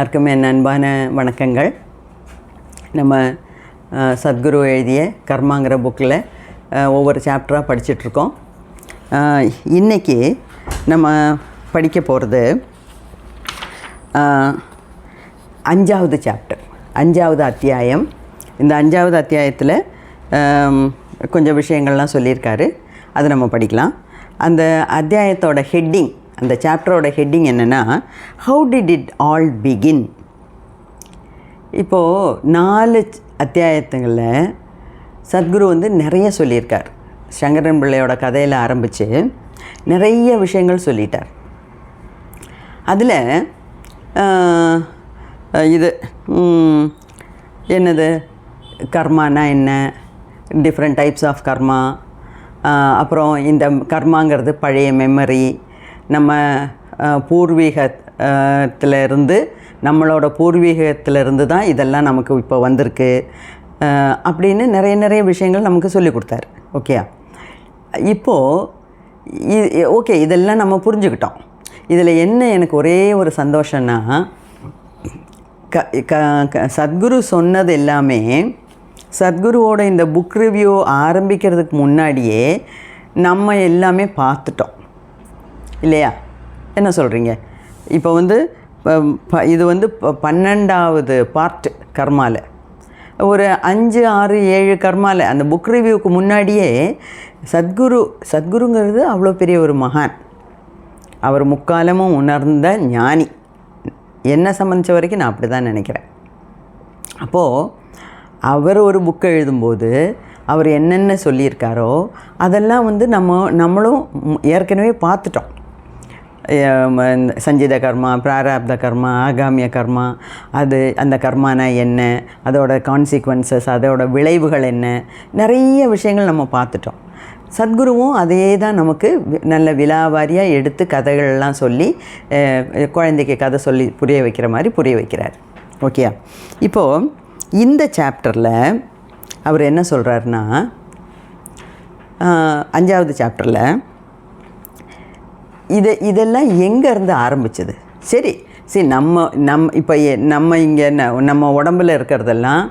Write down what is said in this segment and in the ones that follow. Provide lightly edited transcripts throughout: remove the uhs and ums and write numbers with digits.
எல்லாருக்கும் என் அன்பான வணக்கங்கள். நம்ம சத்குரு எழுதிய கர்மாங்கிற புக்கில் ஒவ்வொரு சாப்டராக படிச்சிட்ருக்கோம். இன்றைக்கி நம்ம படிக்க போகிறது 5வது சாப்டர், 5வது அத்தியாயம். இந்த 5வது அத்தியாயத்தில் கொஞ்சம் விஷயங்கள்லாம் சொல்லியிருக்காரு, அதை நம்ம படிக்கலாம். அந்த அத்தியாயத்தோட ஹெட்டிங், அந்த சாப்டரோட ஹெட்டிங் என்னென்னா, how did it all begin. இப்போது 4 அத்தியாயத்துங்களில் சத்குரு நிறைய சொல்லியிருக்கார். சங்கரன் பிள்ளையோட கதையில் ஆரம்பித்து நிறைய விஷயங்கள் சொல்லிட்டார். அதில் இது என்னது, கர்மானா என்ன, டிஃப்ரெண்ட் டைப்ஸ் ஆஃப் கர்மா, அப்புறம் இந்த கர்மாங்கிறது பழைய மெமரி, நம்ம பூர்வீகத்திலிருந்து, நம்மளோட பூர்வீகத்திலிருந்து தான் இதெல்லாம் நமக்கு இப்போ வந்திருக்கு அப்படின்னு நிறைய விஷயங்கள் நமக்கு சொல்லி கொடுத்தாரு. ஓகேயா? இப்போது ஓகே, இதெல்லாம் நம்ம புரிஞ்சுக்கிட்டோம். இதில் என்ன எனக்கு ஒரே ஒரு சந்தோஷம்னா, சத்குரு சொன்னது எல்லாமே, சத்குருவோட இந்த புக் ரிவ்யூ ஆரம்பிக்கிறதுக்கு முன்னாடியே நம்ம எல்லாமே பார்த்துட்டோம் இல்லையா? என்ன சொல்கிறீங்க? இப்போ இது 12வது பார்ட் கர்மாவில், ஒரு 5, 6, 7 கர்மாவில், அந்த புக் ரிவ்யூவுக்கு முன்னாடியே சத்குருங்கிறது அவ்வளோ பெரிய ஒரு மகான். அவர் முக்காலமும் உணர்ந்த ஞானி. என்னை சம்மந்தித்த வரைக்கும் நான் அப்படி தான் நினைக்கிறேன். அப்போது அவர் ஒரு புக்கை எழுதும்போது அவர் என்னென்ன சொல்லியிருக்காரோ அதெல்லாம் நம்மளும் ஏற்கனவே பார்த்துட்டோம். சஞ்சித கர்மா, பிராரப்த கர்மா, ஆகாமிய கர்மா, அந்த கர்மானா என்ன, அதோட கான்சிக்வன்சஸ், அதோட விளைவுகள் என்ன, நிறைய விஷயங்கள் நம்ம பார்த்துட்டோம். சத்குருவும் அதே தான் நமக்கு நல்ல விலாவாரியாக எடுத்து கதைகள்லாம் சொல்லி, குழந்தைக்கு கதை சொல்லி புரிய வைக்கிற மாதிரி புரிய வைக்கிறார். ஓகேயா? இப்போது இந்த சாப்டரில் அவர் என்ன சொல்கிறாருன்னா, 5வது சாப்டரில் இதெல்லாம் எங்கேருந்து ஆரம்பிச்சது? சரி இப்போ நம்ம இங்கே நம்ம உடம்பில் இருக்கிறதெல்லாம்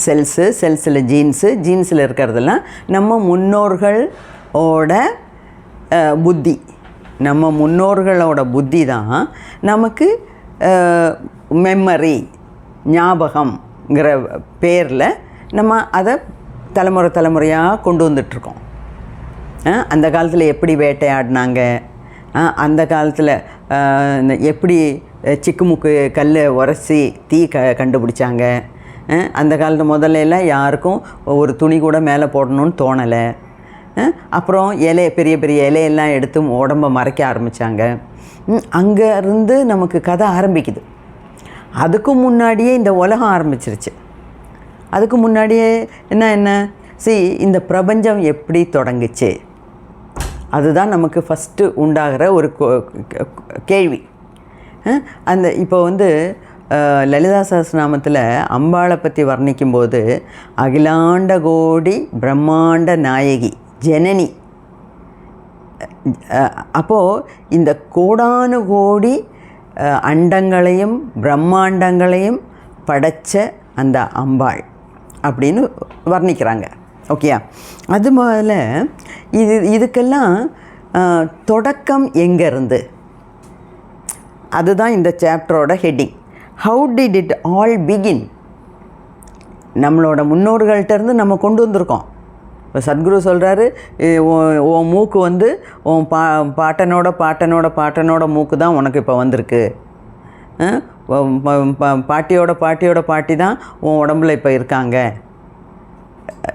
செல்ஸில் ஜீன்ஸில் இருக்கிறதெல்லாம் நம்ம முன்னோர்களோட புத்தி. நம்ம முன்னோர்களோட புத்தி தான் நமக்கு மெமரி, ஞாபகம்ங்கிற பேரில் நம்ம அதை தலைமுறையாக கொண்டு வந்துட்ருக்கோம். அந்த காலத்தில் எப்படி வேட்டையாடினாங்க, அந்த காலத்தில் எப்படி சிக்குமுக்கு கல் உரசி தீ கண்டுபிடிச்சாங்க, அந்த காலத்து முதல்ல யாருக்கும் ஒரு துணி கூட மேலே போடணும்னு தோணலை. அப்புறம் பெரிய இலையெல்லாம் எடுத்து உடம்பை மறைக்க ஆரம்பித்தாங்க. அங்கேருந்து நமக்கு கதை ஆரம்பிக்குது. அதுக்கு முன்னாடியே இந்த உலகம் ஆரம்பிச்சிருச்சு. அதுக்கு முன்னாடியே என்ன இந்த பிரபஞ்சம் எப்படி தொடங்குச்சு, அதுதான் நமக்கு ஃபஸ்ட்டு உண்டாகிற ஒரு கேள்வி. இப்போ லலிதா சஹஸ்ரநாமத்தில் அம்பாளை பற்றி வர்ணிக்கும்போது, அகிலாண்ட கோடி பிரம்மாண்ட நாயகி ஜனனி. அப்போது இந்த கோடானு கோடி அண்டங்களையும் பிரம்மாண்டங்களையும் படைச்ச அந்த அம்பாள் அப்படின்னு வர்ணிக்கிறாங்க. ஓகேயா? அது முதல்ல இதுக்கெல்லாம் தொடக்கம் எங்கேருந்து, அதுதான் இந்த சாப்டரோட heading. How did it all begin. நம்மளோட முன்னோர்கள்ட்டேருந்து நம்ம கொண்டு வந்திருக்கோம். இப்போ சத்குரு சொல்கிறாரு, உன் மூக்கு உன் பாட்டனோட மூக்கு தான் உனக்கு இப்போ வந்திருக்கு. பாட்டியோட பாட்டி தான் உன் உடம்புல இப்போ இருக்காங்க.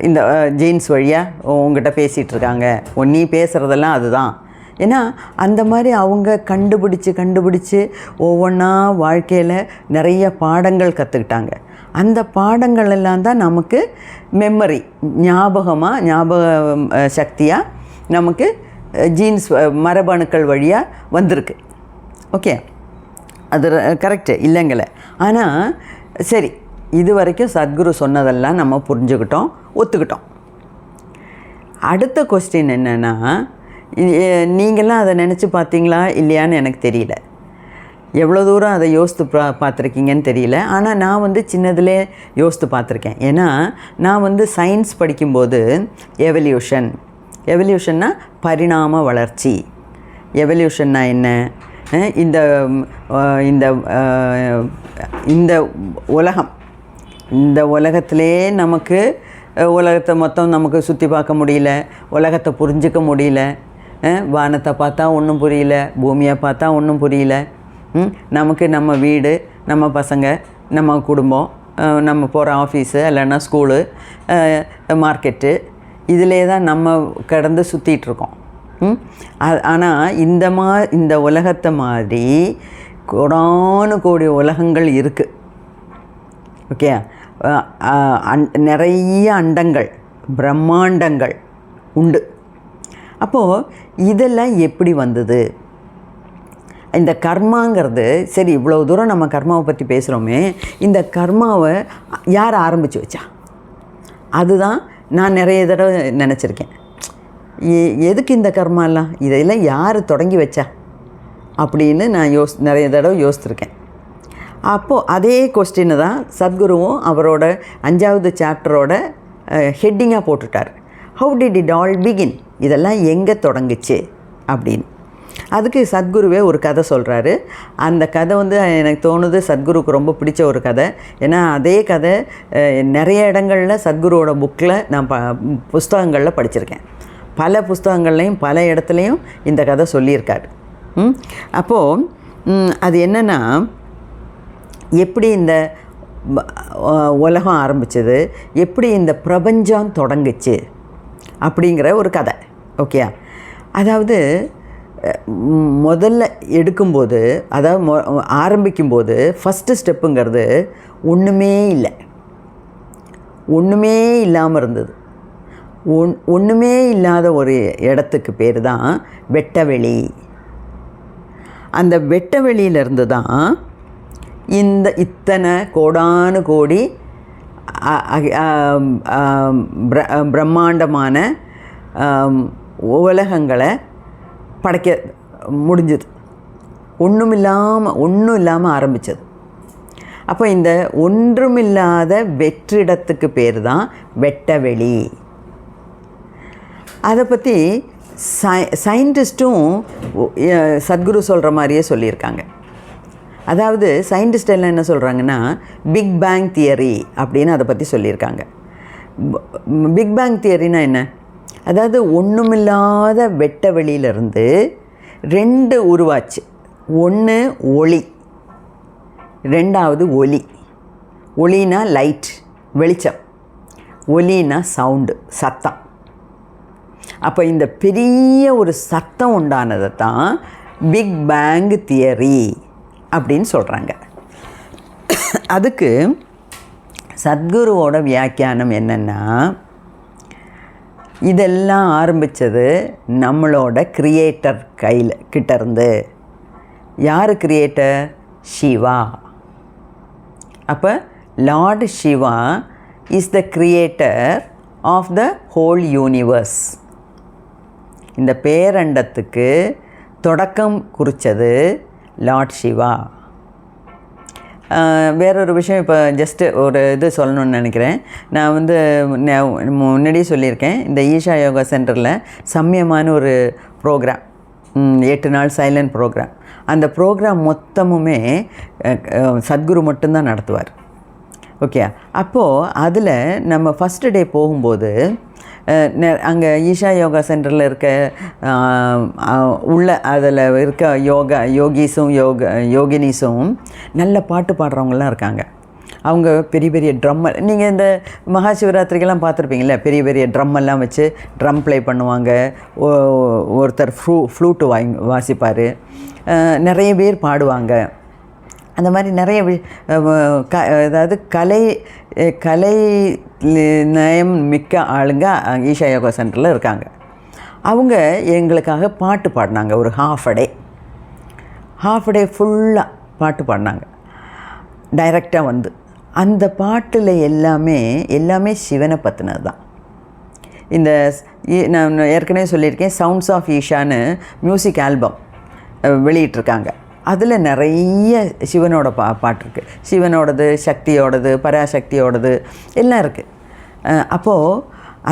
இந்த ஜீன்ஸ் வழியாக உங்ககிட்ட பேசிகிட்ருக்காங்க. நீ பேசுகிறதெல்லாம் அதுதான். ஏன்னா அந்த மாதிரி அவங்க கண்டுபிடிச்சி ஒவ்வொன்றா வாழ்க்கையில் நிறைய பாடங்கள் கற்றுக்கிட்டாங்க. அந்த பாடங்கள் எல்லாம் தான் நமக்கு மெமரி, ஞாபக சக்தியாக நமக்கு ஜீன்ஸ் மரபணுக்கள் வழியாக வந்திருக்கு. ஓகே, அது கரெக்டு இல்லைங்களே. ஆனால் சரி, இது வரைக்கும் சத்குரு சொன்னதெல்லாம் நம்ம புரிஞ்சுக்கிட்டோம், ஒத்துக்கிட்டோம். அடுத்த கொஸ்டின் என்னென்னா, நீங்கள்லாம் அதை நினச்சி பார்த்தீங்களா இல்லையான்னு எனக்கு தெரியல. எவ்வளோ தூரம் அதை யோசித்து பார்த்துருக்கீங்கன்னு தெரியல. ஆனால் நான் வந்து சின்னதுலே யோசித்து பார்த்துருக்கேன். ஏன்னா நான் வந்து சயின்ஸ் படிக்கும்போது எவல்யூஷன்னா பரிணாம வளர்ச்சி. எவல்யூஷன்னா என்ன? இந்த இந்த இந்த உலகம், இந்த உலகத்திலே நமக்கு உலகத்தை மொத்தம் நமக்கு சுற்றி பார்க்க முடியல, உலகத்தை புரிஞ்சிக்க முடியல, வானத்தை பார்த்தா ஒன்றும் புரியல, பூமியை பார்த்தா ஒன்றும் புரியல. நமக்கு நம்ம வீடு, நம்ம பசங்க, நம்ம குடும்பம், நம்ம போகிற ஆஃபீஸு இல்லைன்னா ஸ்கூலு, மார்க்கெட்டு, இதிலே தான் நம்ம கடந்து சுற்றிகிட்ருக்கோம். ஆனால் இந்த உலகத்தை மாதிரி கோடானு கோடி உலகங்கள் இருக்குது. ஓகே, நிறைய அண்டங்கள், பிரம்மாண்டங்கள் உண்டு. அப்போது இதெல்லாம் எப்படி வந்தது? இந்த கர்மாங்கிறது, சரி இவ்வளோ தூரம் நம்ம கர்மாவை பற்றி பேசுகிறோமே, இந்த கர்மாவை யார் ஆரம்பித்து வச்சா? அதுதான் நான் நிறைய தடவை நினச்சிருக்கேன். எதுக்கு இந்த கர்மாலாம், இதெல்லாம் யார் தொடங்கி வச்சா அப்படின்னு நான் நிறைய தடவை யோசித்துருக்கேன். அப்போது அதே கொஸ்டின்னு தான் சத்குருவும் அவரோட 5வது சாப்டரோட ஹெட்டிங்காக போட்டுட்டார். How did it all begin? இதெல்லாம் எங்கே தொடங்குச்சு அப்படின்னு. அதுக்கு சத்குருவே ஒரு கதை சொல்கிறாரு. அந்த கதை வந்து எனக்கு தோணுது சத்குருக்கு ரொம்ப பிடிச்ச ஒரு கதை. ஏன்னா அதே கதை நிறைய இடங்களில் சத்குருவோட புக்கில் நான் புஸ்தகங்களில் படிச்சிருக்கேன். பல புஸ்தகங்கள்லையும் பல இடத்துலையும் இந்த கதை சொல்லியிருக்காரு. அப்போது அது என்னென்னா, எப்படி இந்த உலகம் ஆரம்பித்தது, எப்படி இந்த பிரபஞ்சம் தொடங்குச்சு அப்படிங்கிற ஒரு கதை. ஓகே, அதாவது முதல்ல எடுக்கும்போது, அதாவது ஆரம்பிக்கும்போது ஃபஸ்ட்டு ஸ்டெப்புங்கிறது ஒன்றுமே இல்லாமல் இருந்தது. ஒன்றுமே இல்லாத ஒரு இடத்துக்கு பேர் தான் வெட்டவெளி. அந்த வெட்டவெளியிலேருந்து தான் இத்தனை கோடானு கோடி பிரம்மாண்டமான உலகங்களை படைக்க முடிஞ்சது. ஒன்றும் இல்லாமல் ஆரம்பித்தது. அப்போ இந்த ஒன்றுமில்லாத வெற்றிடத்துக்கு பேர் தான் வெட்டவெளி. அதை பற்றி சயின்டிஸ்ட்டும் சத்குரு சொல்கிற மாதிரியே சொல்லியிருக்காங்க. அதாவது சயின்டிஸ்ட் எல்லாம் என்ன சொல்கிறாங்கன்னா, பிக் பேங் தியரி அப்படின்னு அதை பற்றி சொல்லியிருக்காங்க. பிக் பேங் தியரினா என்ன? அதாவது ஒன்றுமில்லாத வெட்ட வெளியிலிருந்து 2 உருவாச்சு. ஒன்று ஒளி, 2வது ஒலி. ஒளினா லைட், வெளிச்சம். ஒலினா சவுண்டு, சத்தம். அப்போ இந்த பெரிய ஒரு சத்தம் உண்டானதை தான் பிக் பேங் தியரி அப்படின்னு சொல்கிறாங்க. அதுக்கு சத்குருவோட வியாக்கியானம் என்னென்னா, இதெல்லாம் ஆரம்பித்தது நம்மளோட கிரியேட்டர் கிட்டேருந்து. யார் கிரியேட்டர்? சிவா. அப்போ lord Shiva is the creator of the whole universe. இந்த பேரண்டத்துக்கு தொடக்கம் குறித்தது லார்ட் சிவா. வேறொரு விஷயம் இப்போ ஜஸ்ட்டு ஒரு இது சொல்லணுன்னு நினைக்கிறேன். நான் வந்து முன்னாடியே சொல்லியிருக்கேன், இந்த ஈஷா யோகா சென்டரில் சமயமான ஒரு ப்ரோக்ராம், 8 நாள் சைலண்ட் ப்ரோக்ராம். அந்த ப்ரோக்ராம் மொத்தமுமே சத்குரு மட்டும்தான் நடத்துவார். ஓகே, அப்போது அதில் நம்ம ஃபஸ்ட்டு டே போகும்போது அங்கே ஈஷா யோகா சென்டரில் இருக்க அதில் இருக்க யோகிஸும் யோகினிஸும் நல்ல பாட்டு பாடுறவங்களாம் இருக்காங்க. அவங்க பெரிய பெரிய ட்ரம்மை, நீங்கள் இந்த மகா சிவராத்திரிக்கெல்லாம் பார்த்துருப்பீங்களே, பெரிய பெரிய ட்ரம்மெல்லாம் வச்சு ட்ரம் ப்ளே பண்ணுவாங்க. ஒருத்தர் ஃப்ளூட்டு வாசிப்பார். நிறைய பேர் பாடுவாங்க. அந்த மாதிரி நிறைய அதாவது கலை நயம் மிக்க ஆளுங்க ஈஷா யோகா சென்டரில் இருக்காங்க. அவங்க எங்களுக்காக பாட்டு பாடினாங்க. ஒரு ஹாஃப் டே ஃபுல்லாக பாட்டு பாடினாங்க டைரெக்டாக வந்து. அந்த பாட்டில் எல்லாமே சிவனை பற்றினது தான். இந்த நான் ஏற்கனவே சொல்லியிருக்கேன், சவுண்ட்ஸ் ஆஃப் ஈஷான்னு மியூசிக் ஆல்பம் வெளியிட்டிருக்காங்க. அதில் நிறைய சிவனோட பாட்டு இருக்குது. சிவனோடது, சக்தியோடது, பராசக்தியோடது எல்லாம் இருக்குது. அப்போது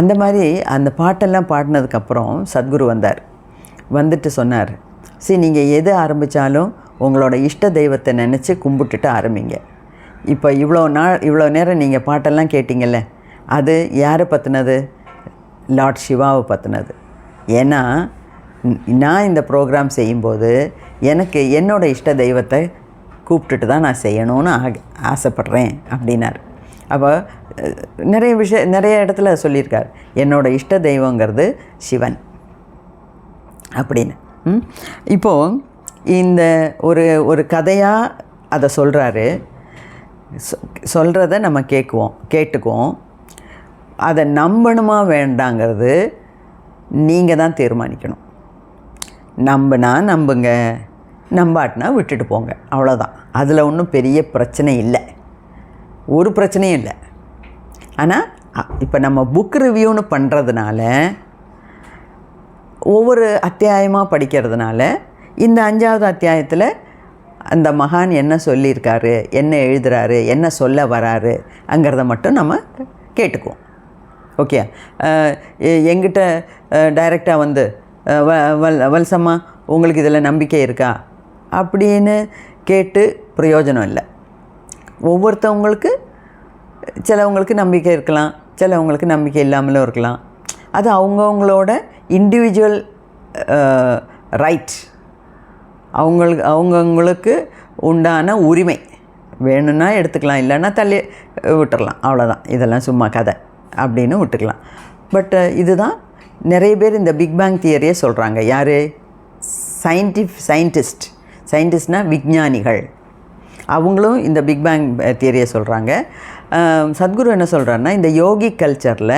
அந்த மாதிரி அந்த பாட்டெல்லாம் பாடினதுக்கப்புறம் சத்குரு வந்தார். வந்துட்டு சொன்னார், நீங்கள் எது ஆரம்பித்தாலும் உங்களோட இஷ்ட தெய்வத்தை நினச்சி கும்பிட்டுட்டு ஆரம்பிங்க. இப்போ இவ்வளோ நேரம் நீங்கள் பாட்டெல்லாம் கேட்டிங்கல்ல, அது யாரை பற்றினது? லார்ட் சிவாவை பற்றினது. ஏன்னா நான் இந்த ப்ரோக்ராம் செய்யும்போது எனக்கு என்னோடய இஷ்ட தெய்வத்தை கூப்பிட்டுட்டு தான் நான் செய்யணும்னு ஆசைப்பட்றேன் அப்படின்னார். அப்போ நிறைய இடத்துல சொல்லியிருக்கார், என்னோடய இஷ்ட தெய்வங்கிறது சிவன் அப்படின்னு. இப்போது இந்த ஒரு கதையாக அதை சொல்கிறாரு. சொல்கிறத நம்ம கேட்டுக்குவோம். அதை நம்பணுமா வேண்டாங்கிறது நீங்கள் தான் தீர்மானிக்கணும். நம்புங்க, நம்பாட்டினா விட்டுட்டு போங்க, அவ்வளோதான். அதில் ஒன்றும் பெரிய பிரச்சனை இல்லை, ஒரு பிரச்சனையும் இல்லை. ஆனால் இப்போ நம்ம புக் ரிவ்யூன்னு பண்ணுறதுனால, ஒவ்வொரு அத்தியாயமாக படிக்கிறதுனால, இந்த 5வது அத்தியாயத்தில் அந்த மகான் என்ன சொல்லியிருக்காரு, என்ன எழுதுகிறாரு, என்ன சொல்ல வராரு அங்கிறத மட்டும் நம்ம கேட்டுக்குவோம். ஓகே, எங்கிட்ட டைரெக்டாக வந்து வல்சம்மா உங்களுக்கு இதில் நம்பிக்கை இருக்கா அப்படின்னு கேட்டு பிரயோஜனம் இல்லை. ஒவ்வொருத்தவங்களுக்கு சிலவங்களுக்கு நம்பிக்கை இருக்கலாம், சிலவங்களுக்கு நம்பிக்கை இல்லாமலும் இருக்கலாம். அது அவங்கவுங்களோட இண்டிவிஜுவல் ரைட், அவங்கவுங்களுக்கு உண்டான உரிமை. வேணும்னா எடுத்துக்கலாம், இல்லைன்னா தள்ளி விட்டுறலாம், அவ்வளோதான். இதெல்லாம் சும்மா கதை அப்படின்னு விட்டுக்கலாம். பட் இதுதான் நிறைய பேர் இந்த பிக் பேங் தியரியை சொல்கிறாங்க. யார்? சயின்டிஸ்ட்னால் விஞ்ஞானிகள். அவங்களும் இந்த பிக் பேங் தியரியை சொல்கிறாங்க. சத்குரு என்ன சொல்கிறாருன்னா, இந்த யோகி கல்ச்சரில்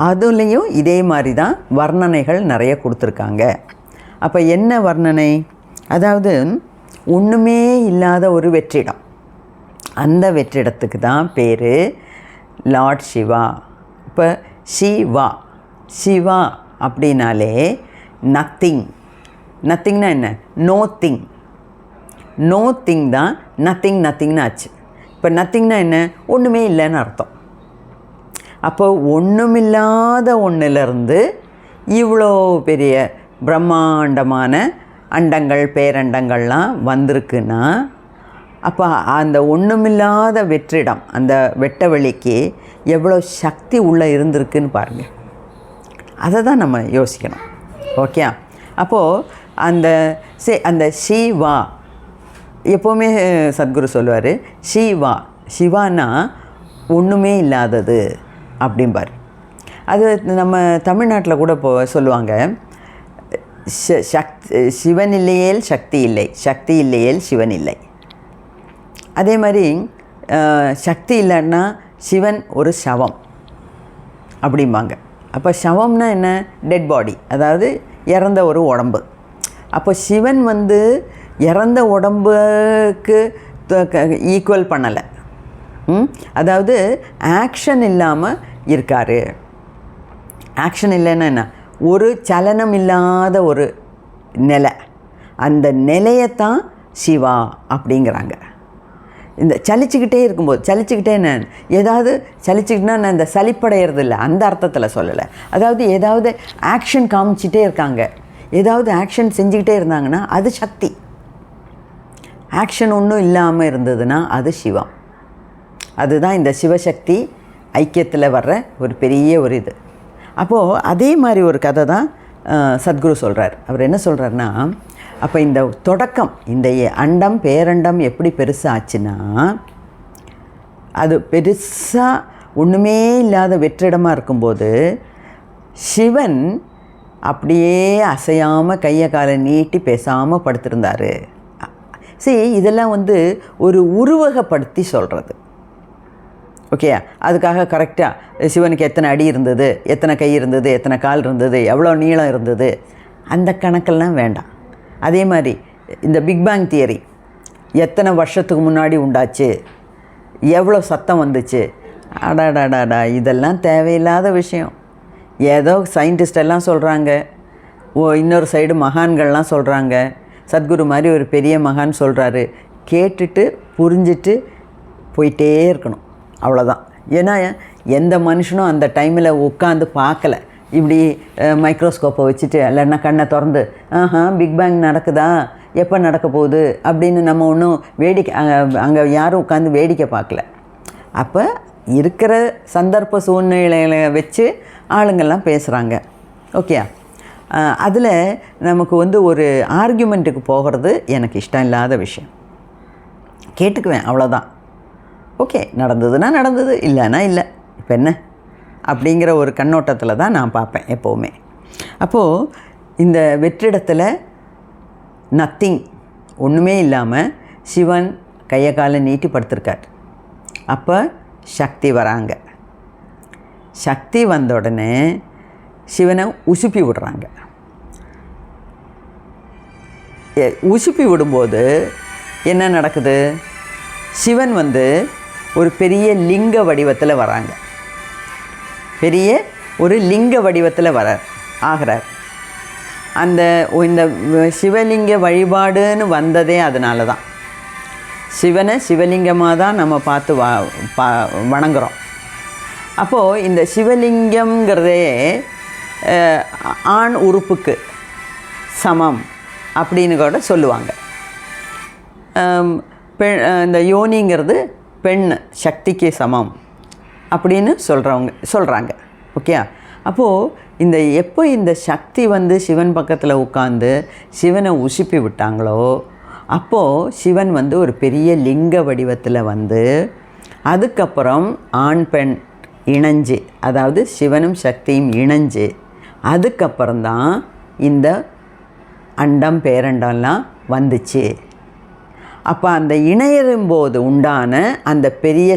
அதுலேயும் இதே மாதிரி தான் வர்ணனைகள் நிறைய கொடுத்துருக்காங்க. அப்போ என்ன வர்ணனை? அதாவது ஒன்றுமே இல்லாத ஒரு வெற்றிடம், அந்த வெற்றிடத்துக்கு தான் பேர் லார்ட் சிவா. இப்போ சிவா அப்படின்னாலே நத்திங்னா என்ன? நோ திங் தான் நத்திங்னு ஆச்சு. இப்போ நத்திங்னா என்ன? ஒன்றுமே இல்லைன்னு அர்த்தம். அப்போ ஒன்றுமில்லாத ஒன்றிலிருந்து இவ்வளோ பெரிய பிரம்மாண்டமான அண்டங்கள், பேரண்டங்கள்லாம் வந்திருக்குன்னா, அப்போ அந்த ஒன்றுமில்லாத வெற்றிடம், அந்த வெட்ட வெளிக்கு எவ்வளோ சக்தி உள்ளே இருந்திருக்குன்னு பாருங்கள். அதை தான் நம்ம யோசிக்கணும். ஓகே, அப்போது அந்த சிவா எப்போவுமே சத்குரு சொல்லுவார், சிவானா ஒன்றுமே இல்லாதது அப்படிம்பார். அது நம்ம தமிழ்நாட்டில் கூட சொல்லுவாங்க, சிவன் இல்லையேல் சக்தி இல்லை, சக்தி இல்லையேல் சிவன் இல்லை. அதே மாதிரி சக்தி இல்லைன்னா சிவன் ஒரு சவம் அப்படிம்பாங்க. அப்போ சவம்னா என்ன? டெட் பாடி, அதாவது இறந்த ஒரு உடம்பு. அப்போ சிவன் வந்து இறந்த உடம்புக்கு ஈக்குவல் பண்ணலை. அதாவது ஆக்ஷன் இல்லாமல் இருக்கார். ஆக்ஷன் இல்லைன்னா என்ன? ஒரு சலனம் இல்லாத ஒரு நிலை, அந்த நிலையத்தான் சிவா அப்படிங்கிறாங்க. இந்த சலிச்சுக்கிட்டே இருக்கும்போது, சலிச்சுக்கிட்டே என்ன, ஏதாவது சலிச்சுக்கிட்டுனா நான் இந்த சலிப்படைகிறது இல்லை, அந்த அர்த்தத்தில் சொல்லலை. அதாவது ஏதாவது ஆக்ஷன் காமிச்சிட்டே இருக்காங்க, ஏதாவது ஆக்ஷன் செஞ்சுக்கிட்டே இருந்தாங்கன்னா அது சக்தி. ஆக்ஷன் ஒன்றும் இல்லாமல் இருந்ததுன்னா அது சிவம். அதுதான் இந்த சிவசக்தி ஐக்கியத்தில் வர்ற ஒரு பெரிய ஒரு இது. அப்போது அதே மாதிரி ஒரு கதை தான் சத்குரு சொல்கிறார். அவர் என்ன சொல்கிறாருன்னா, அப்போ இந்த தொடக்கம், இந்த அண்டம் பேரண்டம் எப்படி பெருசாக ஆச்சுன்னா, அது பெருசாக ஒன்றுமே இல்லாத வெற்றிடமாக இருக்கும்போது சிவன் அப்படியே அசையாமல் கையை காலை நீட்டி பேசாமல் படுத்திருந்தார். சரி, இதெல்லாம் வந்து ஒரு உருவகப்படுத்தி சொல்கிறது. ஓகே, அதுக்காக கரெக்டாக சிவனுக்கு எத்தனை அடி இருந்தது, எத்தனை கை இருந்தது, எத்தனை கால் இருந்தது, எவ்வளோ நீளம் இருந்தது, அந்த கணக்கெல்லாம் வேண்டாம். அதே மாதிரி இந்த பிக் பேங் தியரி எத்தனை வருஷத்துக்கு முன்னாடி உண்டாச்சு, எவ்வளோ சத்தம் வந்துச்சு, அடாடாடாடா, இதெல்லாம் தேவையில்லாத விஷயம். ஏதோ சயின்டிஸ்ட் எல்லாம் சொல்கிறாங்க, இன்னொரு சைடு மகான்கள்லாம் சொல்கிறாங்க. சத்குரு மாதிரி ஒரு பெரிய மகான் சொல்கிறாரு, கேட்டுட்டு புரிஞ்சிட்டு போயிட்டே இருக்கணும், அவ்வளோதான். ஏன்னா எந்த மனுஷனும் அந்த டைமில் உட்காந்து பார்க்கல, இப்படி மைக்ரோஸ்கோப்பை வச்சுட்டு இல்லைன்னா கண்ணை திறந்து பிக் பேங் நடக்குதா, எப்போ நடக்க போகுது அப்படின்னு நம்ம ஒன்றும் வேடிக்கை அங்கே யாரும் உட்காந்து வேடிக்கை பார்க்கல. அப்போ இருக்கிற சந்தர்ப்ப சூழ்நிலைகளை வச்சு ஆளுங்கள்லாம் பேசுகிறாங்க. ஓகே, அதில் நமக்கு ஒரு ஆர்கியூமெண்ட்டுக்கு போகிறது எனக்கு இஷ்டம் இல்லாத விஷயம். கேட்டுக்குவேன், அவ்வளோதான். ஓகே, நடந்ததுன்னா நடந்தது, இல்லைன்னா இல்லை, இப்போ என்ன அப்படிங்கிற ஒரு கண்ணோட்டத்தில் தான் நான் பார்ப்பேன் எப்போவுமே. அப்போது இந்த வெற்றிடத்தில் நத்திங், ஒன்றுமே இல்லாமல் சிவன் கையை காலை நீட்டி படுத்திருக்கார். அப்போ சக்தி வராங்க. சக்தி வந்த உடனே சிவனை உசுப்பி விடுறாங்க. உசுப்பி விடும்போது என்ன நடக்குது? சிவன் ஒரு பெரிய லிங்க வடிவத்தில் வராங்க. பெரிய ஒரு லிங்க வடிவத்தில் ஆகிறார். இந்த சிவலிங்க வழிபாடுன்னு வந்ததே அதனால தான். சிவனை சிவலிங்கமாக தான் நம்ம பார்த்து வணங்குறோம். அப்போது இந்த சிவலிங்கம்ங்கிறதே ஆண் உறுப்புக்கு சமம் அப்படின்னு கூட சொல்லுவாங்க. இந்த யோனிங்கிறது பெண் சக்திக்கு சமம் அப்படின்னு சொல்கிறாங்க. ஓகே, அப்போது எப்போ இந்த சக்தி சிவன் பக்கத்தில் உட்காந்து சிவனை உசுப்பி விட்டாங்களோ, அப்போது சிவன் ஒரு பெரிய லிங்க வடிவத்தில் அதுக்கப்புறம் ஆண் பெண் இணைஞ்சு, அதாவது சிவனும் சக்தியும் இணைஞ்சு, அதுக்கப்புறம்தான் இந்த அண்டம் பேரண்டம்லாம் வந்துச்சு. அப்போ அந்த இணையரும்போது உண்டான அந்த பெரிய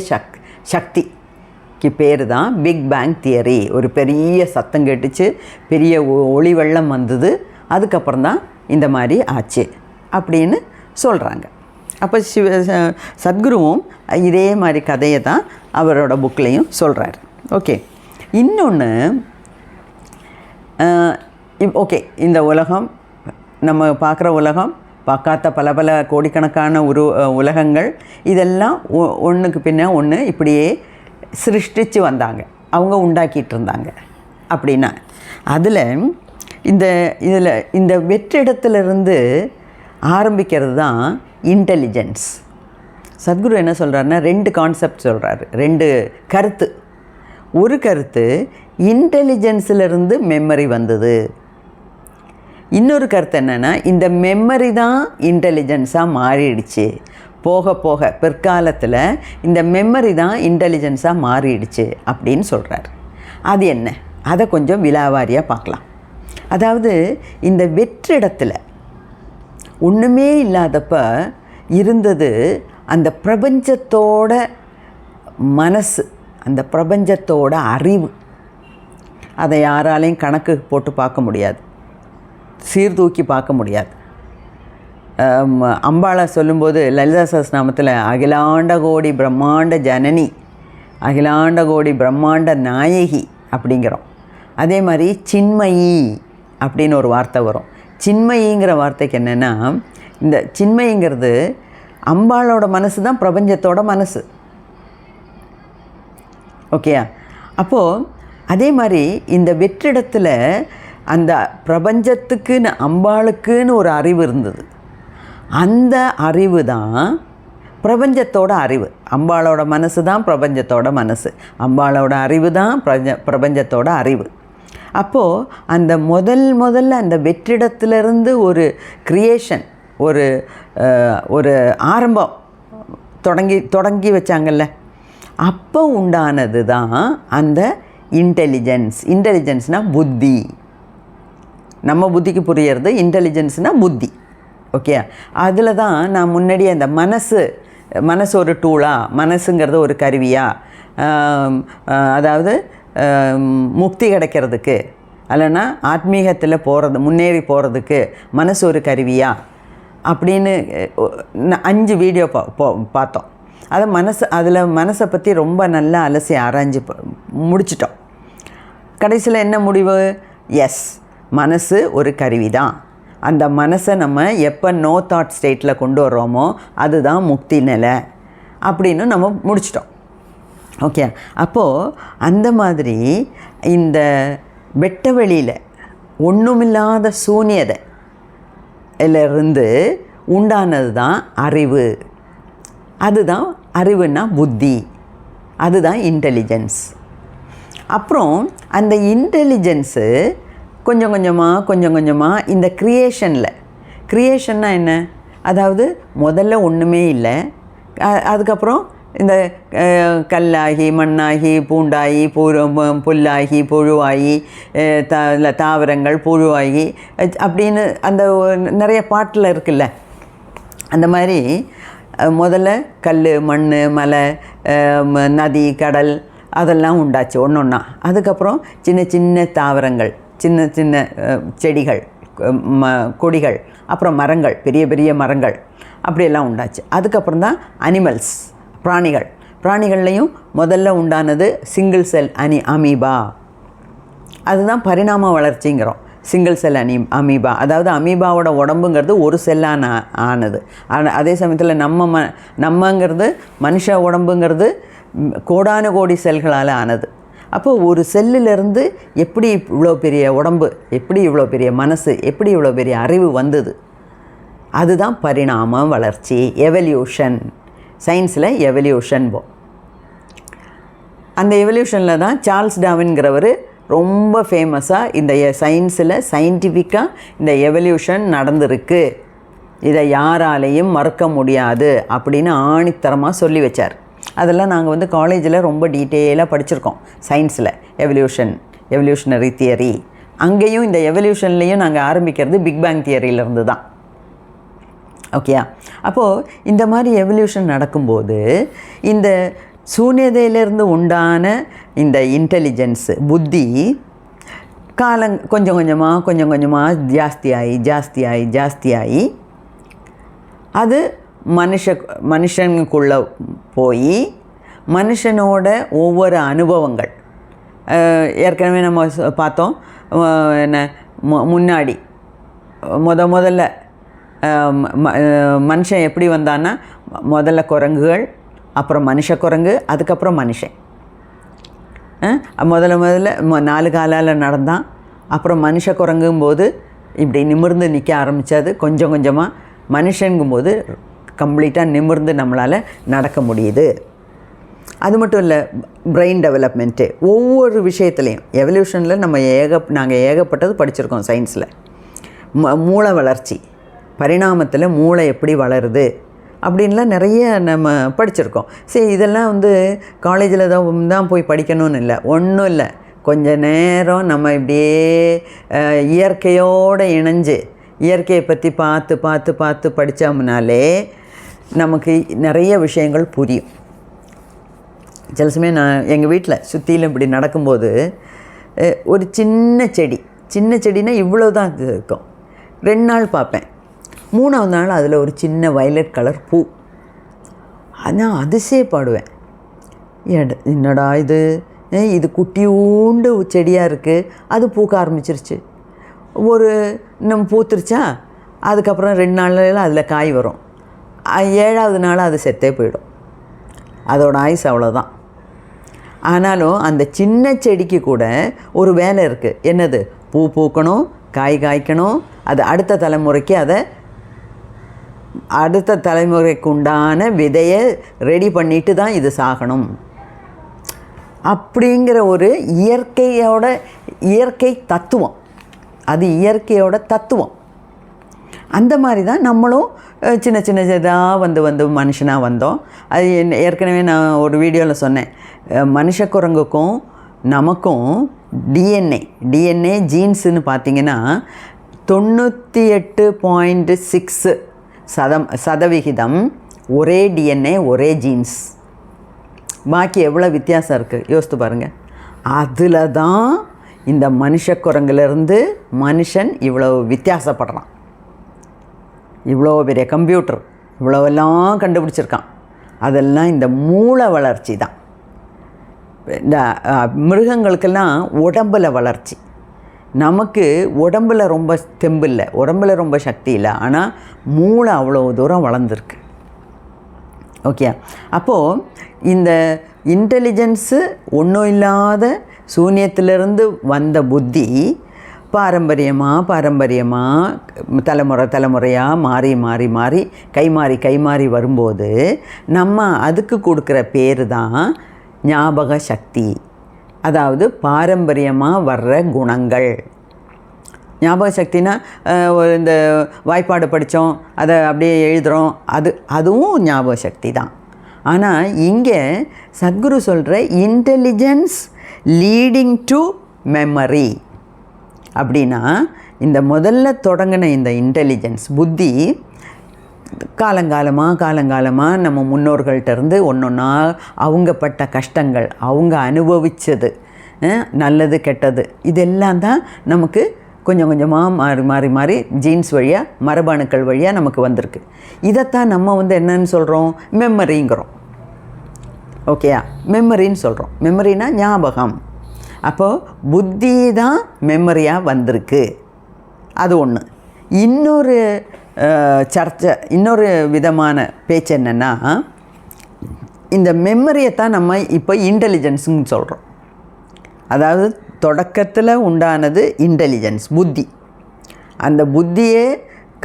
சக்திக்கு பேர் தான் பிக் பேங் தியரி. ஒரு பெரிய சத்தம் கேட்டுச்சு, பெரிய ஒளி வெள்ளம் வந்தது, அதுக்கப்புறம் தான் இந்த மாதிரி ஆச்சு அப்படின்னு சொல்கிறாங்க. அப்போ சத்குருவும் இதே மாதிரி கதையை தான் அவரோட புக்லேயும் சொல்கிறார். ஓகே, இன்னொன்று, ஓகே, இந்த உலகம், நம்ம பார்க்குற உலகம், பார்க்காத பல பல கோடிக்கணக்கான உலகங்கள், இதெல்லாம் ஒன்றுக்கு பின்ன ஒன்று இப்படியே சிருஷ்டித்து வந்தாங்க, அவங்க உண்டாக்கிட்டு இருந்தாங்க. அப்படின்னா அதில் இந்த வெற்றிடத்துலேருந்து ஆரம்பிக்கிறது தான் இன்டெலிஜென்ஸ். சத்குரு என்ன சொல்கிறாருன்னா, 2 கான்செப்ட் சொல்கிறாரு, 2 கருத்து. ஒரு கருத்து இன்டெலிஜென்ஸிலிருந்து மெமரி வந்தது. இன்னொரு கருத்து என்னென்னா, இந்த மெமரி தான் இன்டெலிஜென்ஸாக மாறிடுச்சு. போக போக பிற்காலத்தில் இந்த மெமரி தான் இன்டெலிஜென்ஸாக மாறிடுச்சு அப்படின்னு சொல்கிறார். அது என்ன? அதை கொஞ்சம் விலாவாரியாக பார்க்கலாம். அதாவது இந்த வெற்றிடத்தில் ஒன்றுமே இல்லாதப்ப இருந்தது அந்த பிரபஞ்சத்தோட மனசு, அந்த பிரபஞ்சத்தோட அறிவு. அதை யாராலையும் கணக்கு போட்டு பார்க்க முடியாது, சீர்தூக்கி பார்க்க முடியாது. அம்பாளை சொல்லும்போது லலிதா சஹஸ்ரநாமத்தில் அகிலாண்ட கோடி பிரம்மாண்ட ஜனனி, அகிலாண்ட கோடி பிரம்மாண்ட நாயகி அப்படிங்கிறோம். அதே மாதிரி சின்மயி அப்படின்னு ஒரு வார்த்தை வரும். சின்மயிங்கிற வார்த்தைக்கு என்னென்னா, இந்த சின்மயிங்கிறது அம்பாளோட மனசு தான் பிரபஞ்சத்தோட மனசு. ஓகே, அப்போது அதே மாதிரி இந்த வெற்றிடத்தில் அந்த பிரபஞ்சத்துக்குன்னு அம்பாளுக்குன்னு ஒரு அறிவு இருந்தது. அந்த அறிவு தான் பிரபஞ்சத்தோட அறிவு. அம்பாளோட மனசு தான் பிரபஞ்சத்தோட மனசு, அம்பாளோட அறிவு தான் பிரபஞ்சத்தோட அறிவு. அப்போது அந்த முதல்ல அந்த வெற்றிடத்திலிருந்து ஒரு கிரியேஷன், ஒரு ஆரம்பம் தொடங்கி வச்சாங்கல்ல, அப்போ உண்டானது தான் அந்த இன்டெலிஜென்ஸ். இன்டெலிஜென்ஸ்னால் புத்தி. நம்ம புத்திக்கு புரியறது இன்டெலிஜென்ஸ்னால் புத்தி. ஓகே, அதில் தான் நான் முன்னாடியே அந்த மனசு ஒரு டூலா, மனசுங்கிறது ஒரு கருவியா, அதாவது முக்தி கிடைக்கிறதுக்கு இல்லைன்னா ஆத்மீகத்தில் முன்னேறி போகிறதுக்கு மனசு ஒரு கருவியா அப்படின்னு 5 வீடியோ பார்த்தோம். அதில் மனசை பற்றி ரொம்ப நல்லா அலசி ஆராய்ஞ்சு முடிச்சிட்டோம். கடைசியில் என்ன முடிவு? எஸ், மனசு ஒரு கருவி தான். அந்த மனசை நம்ம எப்போ நோ தாட் ஸ்டேட்டில் கொண்டு வர்றோமோ அதுதான் முக்தி நிலை அப்படின்னு நம்ம முடிச்சிட்டோம். ஓகே, அப்போது அந்த மாதிரி இந்த வெட்ட வெளியில் ஒன்றுமில்லாத சூன்யதையிலிருந்து உண்டானது தான் அறிவு. அதுதான் அறிவுன்னா புத்தி, அதுதான் இன்டெலிஜென்ஸ். அப்புறம் அந்த இன்டெலிஜென்ஸு கொஞ்சம் கொஞ்சமாக இந்த க்ரியேஷன்னா என்ன, அதாவது முதல்ல ஒன்றுமே இல்லை, அதுக்கப்புறம் இந்த கல்லாகி மண்ணாகி பூண்டாகி புல்லாகி புழுவாகி தாவரங்கள் புழுவாகி அப்படின்னு அந்த நிறைய பாட்டில் இருக்குல்ல, அந்த மாதிரி முதல்ல கல் மண் மலை நதி கடல் அதெல்லாம் உண்டாச்சு ஒன்றா. அதுக்கப்புறம் சின்ன சின்ன தாவரங்கள், சின்ன சின்ன செடிகள், கொடிகள், அப்புறம் மரங்கள், பெரிய பெரிய மரங்கள் அப்படியெல்லாம் உண்டாச்சு. அதுக்கப்புறம் தான் அனிமல்ஸ், பிராணிகள்லையும் முதல்ல உண்டானது சிங்கிள் செல் அமீபா. அதுதான் பரிணாம வளர்ச்சிங்கிறோம். சிங்கிள் செல் அமீபா, அதாவது அமீபாவோட உடம்புங்கிறது ஒரு செல்லான ஆனது. அதே சமயத்தில் நம்மங்கிறது மனுஷ உடம்புங்கிறது கோடான கோடி செல்களால் ஆனது. அப்போது ஒரு செல்லிலேருந்து எப்படி இவ்வளோ பெரிய உடம்பு, எப்படி இவ்வளோ பெரிய மனசு, எப்படி இவ்வளோ பெரிய அறிவு வந்தது, அதுதான் பரிணாம வளர்ச்சி, எவல்யூஷன். சயின்ஸில் எவல்யூஷன் அந்த எவல்யூஷனில் தான் சார்ல்ஸ் டார்வின்கிறவர் ரொம்ப ஃபேமஸாக இந்த சயின்ஸில் சயின்டிஃபிக்காக இந்த எவல்யூஷன் நடந்திருக்கு, இதை யாராலையும் மறுக்க முடியாது அப்படின்னு ஆணித்தரமாக சொல்லி வச்சார். அதெல்லாம் நாங்கள் காலேஜில் ரொம்ப டீட்டெயிலாக படிச்சிருக்கோம். சயின்ஸில் எவல்யூஷனரி தியரி, அங்கேயும் இந்த எவல்யூஷன்லேயும் நாங்கள் ஆரம்பிக்கிறது பிக் பேங் தியரியிலேருந்து தான். ஓகேயா? அப்போது இந்த மாதிரி எவல்யூஷன் நடக்கும்போது இந்த சூன்யதையிலேருந்து உண்டான இந்த இன்டெலிஜென்ஸு புத்தி கொஞ்சம் கொஞ்சமாக ஜாஸ்தியாகி அது மனுஷனுக்குள்ளே போய் மனுஷனோட ஒவ்வொரு அனுபவங்கள், ஏற்கனவே நம்ம பார்த்தோம் என்ன, முன்னாடி முதல்ல மனுஷன் எப்படி வந்தான்னா முதல்ல குரங்குகள், அப்புறம் குரங்கு, அதுக்கப்புறம் மனுஷன். முதல்ல 4 காலால் நடந்தான். அப்புறம் குரங்கும்போது இப்படி நிமிர்ந்து நிற்க ஆரம்பித்தது. கொஞ்சம் கொஞ்சமாக மனுஷங்கும்போது கம்ப்ளீட்டாக நிமிர்ந்து நம்மளால் நடக்க முடியுது. அது மட்டும் இல்லை, பிரெயின் டெவலப்மெண்ட்டு ஒவ்வொரு விஷயத்துலேயும் எவல்யூஷனில் நாங்கள் ஏகப்பட்டது படிச்சிருக்கோம். சயின்ஸில் மூளை வளர்ச்சி, பரிணாமத்தில் மூளை எப்படி வளருது அப்படின்லாம் நிறைய நம்ம படிச்சிருக்கோம். சரி, இதெல்லாம் காலேஜில் தான் போய் படிக்கணும்னு இல்லை, ஒன்றும் இல்லை. கொஞ்ச நேரம் நம்ம இப்படியே இயற்கையோடு இணைஞ்சு இயற்கையை பற்றி பார்த்து படித்தோம்னாலே நமக்கு நிறைய விஷயங்கள் புரியும். சில சமயம் நான் எங்கள் வீட்டில் சுற்றிலும் இப்படி நடக்கும்போது ஒரு சின்ன செடினா இவ்வளோ தான் இருக்கும். 2 நாள் பார்ப்பேன், 3ஆவது நாள் அதில் ஒரு சின்ன வயலட் கலர் பூ. ஆனால் அதிசயப்படுவேன், என்னடா இது குட்டியூண்டு செடியாக இருக்குது, அது பூக்க ஆரம்பிச்சிருச்சு. நம்ம பூத்துருச்சா, அதுக்கப்புறம் 2 நாளில் அதில் காய் வரும். 7ஆவது நாள் அது செத்தே போயிடும். அதோட ஆயுஸ் அவ்வளோதான். ஆனாலும் அந்த சின்ன செடிக்கு கூட ஒரு வேலை இருக்குது. என்னது? பூ பூக்கணும், காய் காய்க்கணும், அது அடுத்த தலைமுறைக்கு உண்டான விதையை ரெடி பண்ணிட்டு தான் இது சாகணும். அப்படிங்கிற ஒரு இயற்கை தத்துவம், அது இயற்கையோட தத்துவம். அந்த மாதிரி தான் நம்மளும் சின்ன இதாக வந்து மனுஷனாக வந்தோம். அது ஏற்கனவே நான் ஒரு வீடியோவில் சொன்னேன், குரங்குக்கும் நமக்கும் டிஎன்ஏ ஜீன்ஸுன்னு பார்த்திங்கன்னா 98.6% ஒரே டிஎன்ஏ ஒரே ஜீன்ஸ். பாக்கி எவ்வளோ வித்தியாசம் இருக்குது யோசித்து பாருங்கள். அதில் தான் இந்த குரங்குலேருந்து மனுஷன் இவ்வளோ வித்தியாசப்படுறான். இவ்வளோ பெரிய கம்ப்யூட்டர் இவ்வளோவெல்லாம் கண்டுபிடிச்சிருக்கான். அதெல்லாம் இந்த மூளை வளர்ச்சி தான். இந்த மிருகங்களுக்கெல்லாம் உடம்பில் வளர்ச்சி, நமக்கு உடம்பில் ரொம்ப தெம்பு இல்லை, உடம்பில் ரொம்ப சக்தி இல்லை, ஆனால் மூளை அவ்வளோ தூரம் வளர்ந்துருக்கு. ஓகே, அப்போது இந்த இன்டெலிஜென்ஸு ஒன்றும் இல்லாத சூன்யத்திலிருந்து வந்த புத்தி பாரம்பரியமாக தலைமுறையாக மாறி கை மாறி வரும்போது நம்ம அதுக்கு கொடுக்குற பேர் தான் ஞாபக சக்தி. அதாவது பாரம்பரியமாக வர்ற குணங்கள். ஞாபக சக்தினா இந்த வாய்ப்பாடு படித்தோம், அதை அப்படியே எழுதுகிறோம், அதுவும் ஞாபக சக்தி தான். ஆனால் இங்கே சத்குரு சொல்கிற இன்டெலிஜென்ஸ் லீடிங் டு மெமரி அப்படின்னா, இந்த முதல்ல தொடங்கின இந்த இன்டெலிஜென்ஸ் புத்தி காலங்காலமாக நம்ம முன்னோர்கள்ட்டேருந்து ஒன்றா அவங்க பட்ட கஷ்டங்கள், அவங்க அனுபவித்தது, நல்லது கெட்டது, இதெல்லாம் தான் நமக்கு கொஞ்சம் கொஞ்சமாக மாறி ஜீன்ஸ் வழியாக, மரபணுக்கள் வழியாக நமக்கு வந்திருக்கு. இதைத்தான் நம்ம என்னன்னு சொல்கிறோம்? மெமரிங்கிறோம். ஓகேயா? மெமரின்னு சொல்கிறோம். மெமரினா ஞாபகம். அப்போது புத்தி தான் மெமரியாக வந்திருக்கு. அது ஒன்று. இன்னொரு இன்னொரு விதமான பேச்சு என்னென்னா, இந்த மெமரியை தான் நம்ம இப்போ இன்டெலிஜென்ஸுன்னு சொல்கிறோம். அதாவது தொடக்கத்தில் உண்டானது இன்டெலிஜென்ஸ், புத்தி. அந்த புத்தியே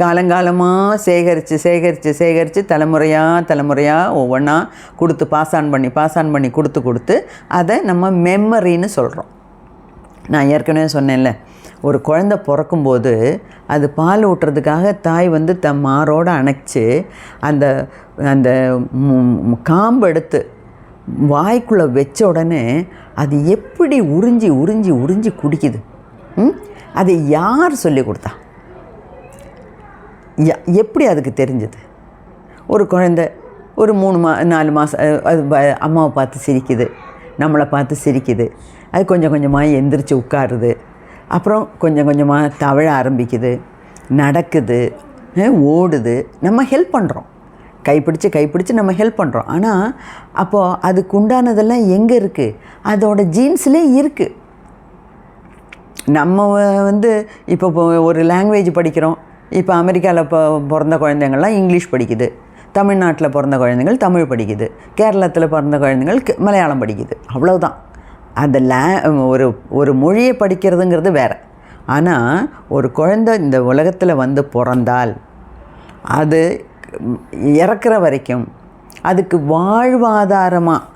காலங்காலமாக சேகரித்து தலைமுறையாக ஒவ்வொன்றா கொடுத்து பாஸ் ஆன் பண்ணி கொடுத்து அதை நம்ம மெமரின்னு சொல்கிறோம். நான் ஏற்கனவே சொன்னேன்ல, ஒரு குழந்தை பிறக்கும்போது அது பால் ஊட்டுறதுக்காக தாய் தன் மாரோடு அணைச்சி அந்த அந்த காம்பு எடுத்து வாய்க்குள்ளே வச்ச உடனே அது எப்படி உறிஞ்சி குடிக்குது. அதை யார் சொல்லி கொடுத்தா? எப்படி அதுக்கு தெரிஞ்சது? ஒரு குழந்தை ஒரு 4 மாதம் அது அம்மாவை பார்த்து சிரிக்குது, நம்மளை பார்த்து சிரிக்குது. அது கொஞ்சம் கொஞ்சமாக எந்திரிச்சு உட்காருது, அப்புறம் கொஞ்சம் கொஞ்சமாக தவழ ஆரம்பிக்குது, நடக்குது, ஓடுது. நம்ம ஹெல்ப் பண்ணுறோம், கைப்பிடிச்சு நம்ம ஹெல்ப் பண்ணுறோம். ஆனால் அப்போது அதுக்கு உண்டானதெல்லாம் எங்கே இருக்குது? அதோட ஜீன்ஸ்லேயே இருக்குது. நம்ம இப்போ ஒரு லாங்குவேஜ் படிக்கிறோம். இப்போ அமெரிக்காவில் பிறந்த குழந்தைங்கள்லாம் இங்கிலீஷ் படிக்குது, தமிழ்நாட்டில் பிறந்த குழந்தைங்கள் தமிழ் படிக்குது, கேரளத்தில் பிறந்த குழந்தைங்கள் மலையாளம் படிக்குது. அவ்வளோதான். அந்த ஒரு மொழியை படிக்கிறதுங்கிறது வேறு. ஆனால் ஒரு குழந்தை இந்த உலகத்தில் பிறந்தால் அது இறக்குற வரைக்கும் அதுக்கு வாழ்வாதாரமாக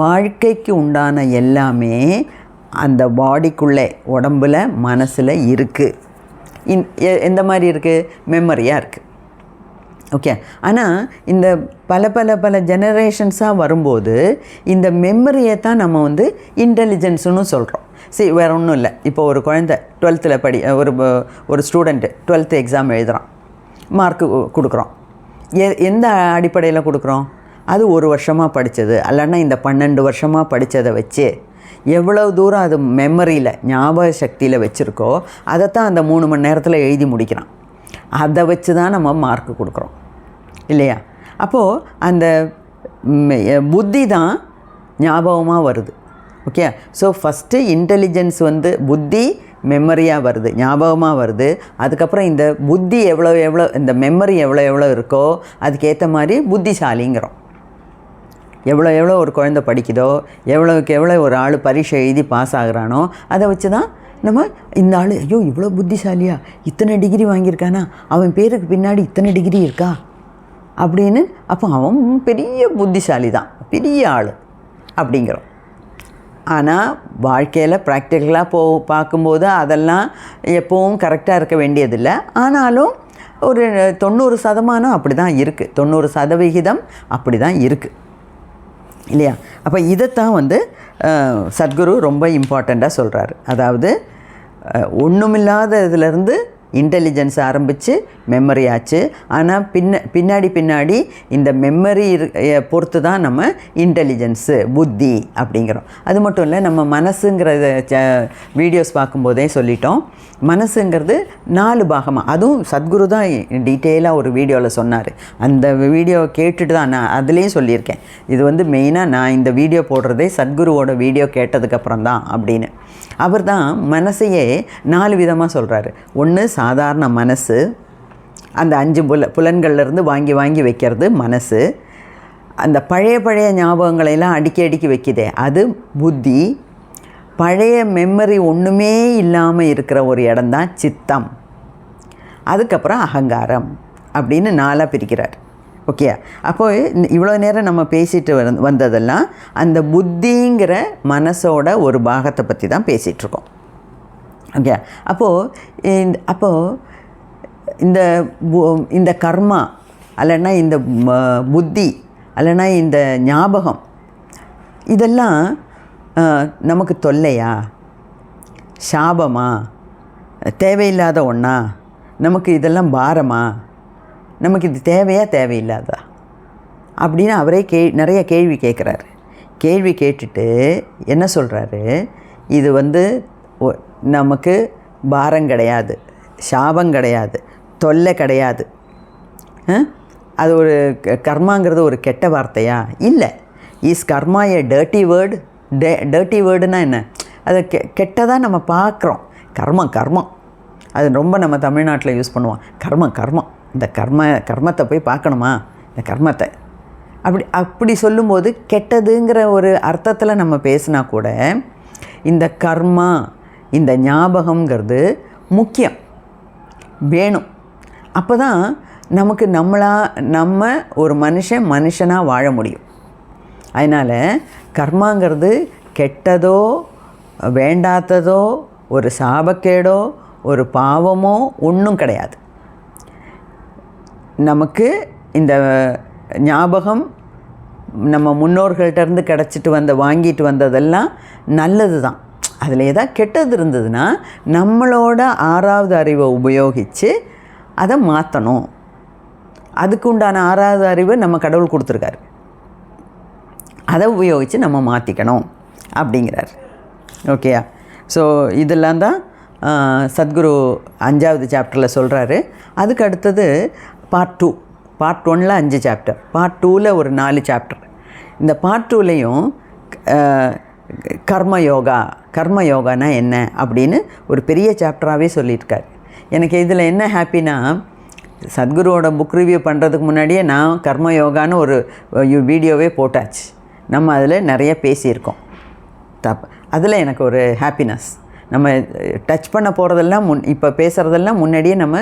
வாழ்க்கைக்கு உண்டான எல்லாமே அந்த பாடிக்குள்ளே, உடம்பில், மனசில் இருக்குது. எந்த மாதிரி இருக்குது? மெமரியாக இருக்குது. ஓகே. ஆனால் இந்த பல ஜெனரேஷன்ஸாக வரும்போது இந்த மெமரியை தான் நம்ம இன்டெலிஜென்ஸுன்னு சொல்கிறோம். சரி, வேறு ஒன்றும் இல்லை. இப்போ ஒரு குழந்தை 12th ஒரு ஸ்டூடெண்ட்டு 12th எக்ஸாம் எழுதுகிறான், மார்க்கு கொடுக்குறோம். எந்த அடிப்படையில் கொடுக்குறோம்? அது ஒரு வருஷமாக படித்தது, இல்லைன்னா இந்த 12 வருஷமாக படித்ததை வச்சு எவ்வளவு தூரம் அது மெமரியில், ஞாபக சக்தியில் வச்சுருக்கோ அதைத்தான் அந்த 3 மணி நேரத்தில் எழுதி முடிக்கிறான். அதை வச்சு தான் நம்ம மார்க்கு கொடுக்குறோம், இல்லையா? அப்போது அந்த புத்தி தான் ஞாபகமாக வருது. ஓகே. ஸோ ஃபஸ்ட்டு இன்டெலிஜென்ஸ் புத்தி மெமரியாக வருது, ஞாபகமாக வருது. அதுக்கப்புறம் இந்த புத்தி எவ்வளோ இந்த மெமரி எவ்வளோ இருக்கோ அதுக்கேற்ற மாதிரி புத்திசாலிங்கிறோம். எவ்வளோ ஒரு குழந்தை படிக்குதோ, எவ்வளோக்கு எவ்வளோ ஒரு ஆள் பரீட்சை எழுதி பாஸ் ஆகுறானோ அதை வச்சு தான் நம்ம இந்த ஆள் ஐயோ இவ்வளோ புத்திசாலியா, இத்தனை டிகிரி வாங்கியிருக்கானா, அவன் பேருக்கு பின்னாடி இத்தனை டிகிரி இருக்கா அப்படின்னு, அப்போ அவன் பெரிய புத்திசாலி தான், பெரிய ஆள் அப்படிங்கிறோம். ஆனால் வாழ்க்கையில் ப்ராக்டிக்கலாக பார்க்கும்போது அதெல்லாம் எப்போவும் கரெக்டாக இருக்க வேண்டியதில்லை. ஆனாலும் ஒரு 90% அப்படி தான் இருக்குது, 90% அப்படி தான் இருக்குது, இல்லையா? அப்போ இதைத்தான் சத்குரு ரொம்ப இம்பார்ட்டண்ட்டாக சொல்கிறாரு. அதாவது ஒன்றுமில்லாத இதிலேருந்து இன்டெலிஜென்ஸ் ஆரம்பித்து மெமரி ஆச்சு. ஆனால் பின்னாடி இந்த மெமரி பொறுத்து தான் நம்ம இன்டெலிஜென்ஸு, புத்தி அப்படிங்கிறோம். அது மட்டும் இல்லை, நம்ம மனசுங்கிற வீடியோஸ் பார்க்கும்போதே சொல்லிட்டோம், மனசுங்கிறது 4 பாகமாக. அதுவும் சத்குரு தான் டீட்டெயிலாக ஒரு வீடியோவில் சொன்னார். அந்த வீடியோ கேட்டுட்டு தான் நான் அதுலேயும் சொல்லியிருக்கேன். இது மெயினாக நான் இந்த வீடியோ போடுறதே சத்குருவோட வீடியோ கேட்டதுக்கப்புறம் தான் அப்படின்னு. அவர் தான் மனசையே 4 விதமாக சொல்கிறாரு. ஒன்று சாதாரண மனசு, அந்த 5 புலன்கள்லேருந்து வாங்கி வாங்கி வைக்கிறது மனசு. அந்த பழைய ஞாபகங்களையெல்லாம் அடுக்கி வைக்குதே அது புத்தி. பழைய மெமரி ஒன்றுமே இல்லாமல் இருக்கிற ஒரு இடம்தான் சித்தம். அதுக்கப்புறம் அகங்காரம் அப்படின்னு 4ஆக பிரிக்கிறார். ஓகே, அப்போது இவ்வளோ நேரம் நம்ம பேசிட்டு வந்ததெல்லாம் அந்த புத்திங்கிற மனசோட ஒரு பாகத்தை பற்றி தான் பேசிகிட்ருக்கோம். ஓகே, அப்போது இந்த கர்மா அல்லைன்னா இந்த புத்தி அல்லைன்னா இந்த ஞாபகம் இதெல்லாம் நமக்கு தொல்லையா, சாபமா, தேவையில்லாத ஒன்றா, நமக்கு இதெல்லாம் பாரமா, நமக்கு இது தேவையா தேவையில்லாதா அப்படின்னு அவரே நிறைய கேள்வி கேட்குறாரு. கேள்வி கேட்டுட்டு என்ன சொல்கிறாரு, இது நமக்கு பாரம் கிடையாது, சாபம் கிடையாது, தொல்லை கிடையாது. அது ஒரு கர்மாங்கிறது ஒரு கெட்ட வார்த்தையா? இல்லை. Is karma a dirty word? Dirty வேர்டுனா என்ன? அதை கெட்டதாக நம்ம பார்க்குறோம். கர்மம் அது ரொம்ப நம்ம தமிழ்நாட்டில் யூஸ் பண்ணுவோம். கர்மம் இந்த கர்மத்தை போய் பார்க்கணுமா, இந்த கர்மத்தை அப்படி சொல்லும்போது கெட்டதுங்கிற ஒரு அர்த்தத்தில் நம்ம பேசினா கூட இந்த கர்மா, இந்த ஞாபகங்கிறது முக்கியம், வேணும். அப்போ தான் நமக்கு நம்ம ஒரு மனுஷனாக வாழ முடியும். அதனால் கர்மாங்கிறது கெட்டதோ வேண்டாததோ ஒரு சாபக்கேடோ ஒரு பாவமோ ஒன்றும் கிடையாது. நமக்கு இந்த ஞாபகம் நம்ம முன்னோர்கள்ட்டேருந்து வாங்கிட்டு வந்ததெல்லாம் நல்லது தான். அதில் ஏதாவது கெட்டது இருந்ததுன்னா நம்மளோட 6வது அறிவை உபயோகித்து அதை மாற்றணும். அதுக்கு உண்டான 6வது அறிவை நம்ம கடவுள் கொடுத்துருக்காரு. அதை உபயோகித்து நம்ம மாற்றிக்கணும் அப்படிங்கிறார். ஓகேயா? ஸோ இதெல்லாம் தான் சத்குரு 5வது சாப்டரில் சொல்கிறாரு. அதுக்கு அடுத்தது பார்ட் 2. பார்ட் 1ல் 5 சாப்டர், பார்ட் 2ல் ஒரு 4 சாப்டர். இந்த பார்ட் 2லேயும் கர்மயோகானா என்ன அப்படின்னு ஒரு பெரிய சாப்டராகவே சொல்லியிருக்காரு. எனக்கு இதில் என்ன ஹாப்பினா, சத்குருவோட புக் ரிவ்யூ பண்ணுறதுக்கு முன்னாடியே நான் கர்மயோகான்னு ஒரு வீடியோவே போட்டாச்சு. நம்ம அதில் நிறைய பேசியிருக்கோம். அதில் எனக்கு ஒரு ஹாப்பினஸ். நம்ம டச் பண்ண போகிறதெல்லாம் இப்போ பேசுகிறதெல்லாம் முன்னாடியே நம்ம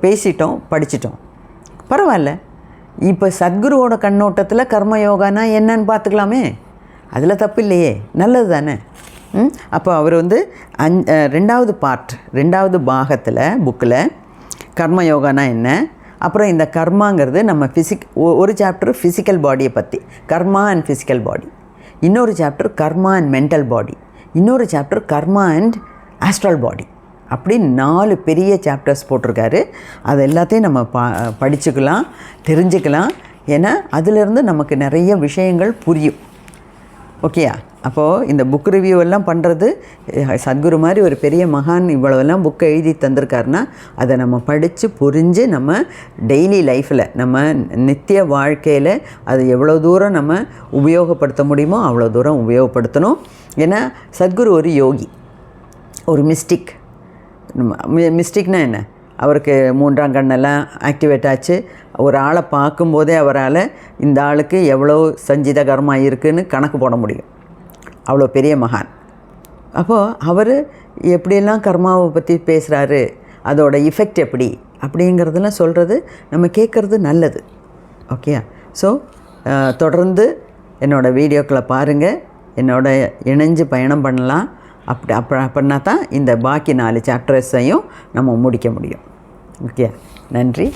பேசிட்டோம், படிச்சிட்டோம். பரவாயில்ல. இப்போ சத்குருவோட கண்ணோட்டத்தில் கர்மயோகானா என்னன்னு பார்த்துக்கலாமே, அதில் தப்பு இல்லையே, நல்லது தானே. அப்போ அவர் 2வது பாகத்தில் புக்கில் கர்மயோகானா என்ன, அப்புறம் இந்த கர்மாங்கிறது நம்ம ஒரு சாப்டர் ஃபிசிக்கல் பாடியை பற்றி, கர்மா அண்ட் ஃபிசிக்கல் பாடி. இன்னொரு chapter karma and mental body. இன்னொரு chapter karma and astral body. அப்படி 4 பெரிய சாப்டர்ஸ் போட்டிருக்காரு. அது எல்லாத்தையும் நம்ம படிச்சுக்கலாம், தெரிஞ்சுக்கலாம். ஏன்னா அதிலிருந்து நமக்கு நிறைய விஷயங்கள் புரியும். ஓகேயா? அப்போது இந்த புக் ரிவ்யூ எல்லாம் பண்ணுறது, சத்குரு மாதிரி ஒரு பெரிய மகான் இவ்வளோலாம் புக்கை எழுதி தந்திருக்காருன்னா அதை நம்ம படித்து புரிஞ்சு நம்ம டெய்லி லைஃப்பில் நம்ம நித்திய வாழ்க்கையில் அது எவ்வளோ தூரம் நம்ம உபயோகப்படுத்த முடியுமோ அவ்வளோ தூரம் உபயோகப்படுத்தணும். ஏன்னா சத்குரு ஒரு யோகி, ஒரு மிஸ்டிக்னா என்ன, அவருக்கு 3ஆம் கண்ணெல்லாம் ஆக்டிவேட் ஆச்சு. ஒரு ஆளை பார்க்கும்போதே அவரால் இந்த ஆளுக்கு எவ்வளோ சஞ்சித கர்மா இருக்குதுன்னு கணக்கு போட முடியும். அவ்வளோ பெரிய மகான். அப்போது அவர் எப்படியெல்லாம் கர்மாவை பற்றி பேசுகிறாரு, அதோட இஃபெக்ட் எப்படி அப்படிங்கிறதெல்லாம் சொல்கிறது நம்ம கேட்குறது நல்லது. ஓகே? ஸோ தொடர்ந்து என்னோடய வீடியோக்களை பாருங்கள், என்னோட இணைஞ்சு பயணம் பண்ணலாம். அப்படின்னா தான் இந்த பாக்கி 4 சாப்டர்ஸையும் நம்ம முடிக்க முடியும். ஓகே? நன்றி.